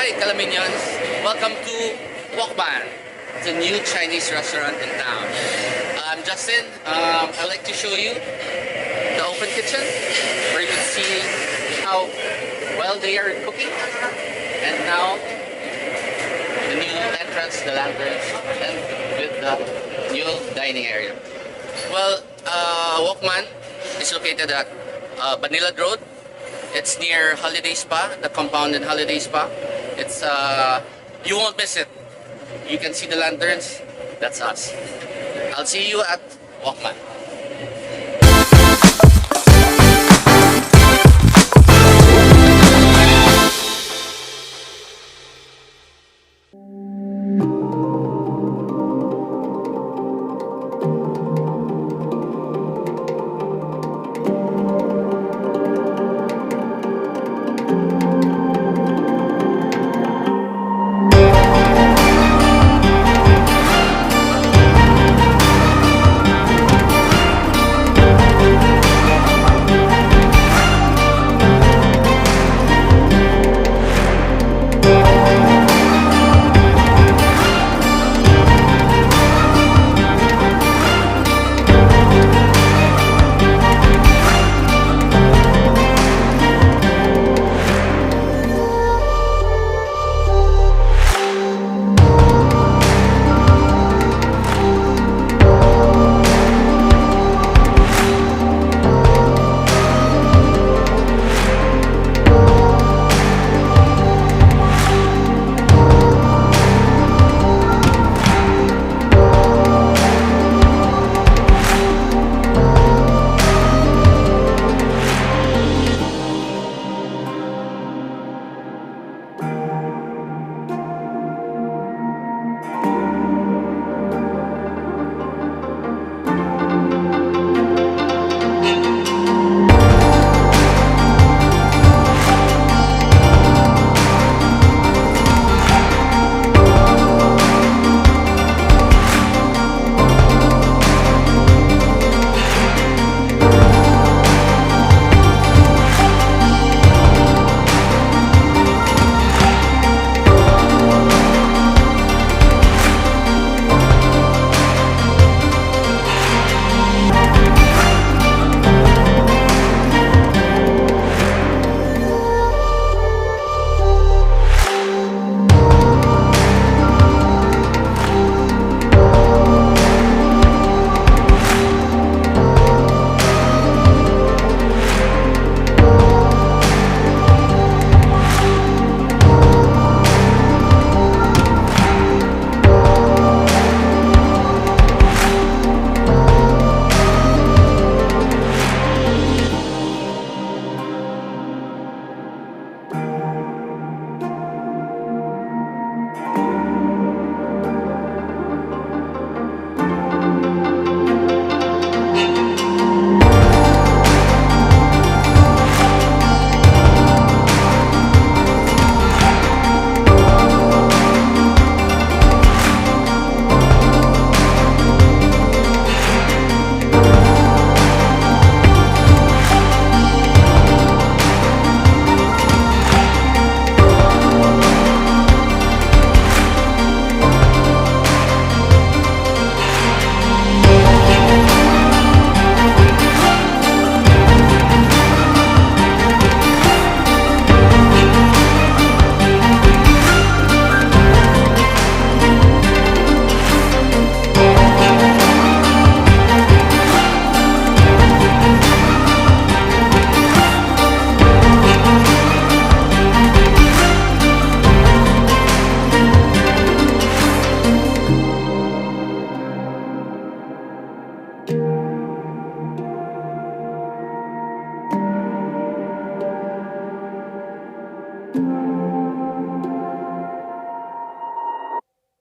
Hi, Calaminions. Welcome to Wokban. It's a new Chinese restaurant in town. I'm Justin. I'd like to show you the open kitchen where you can see how well they are cooking. And now the new entrance, the lanterns, and with the new dining area. Well, Wokman is located at Banilad Road. It's near Holiday Spa, the compound in Holiday Spa. It's you won't miss it. You can see the lanterns. That's us. I'll see you at Wokman.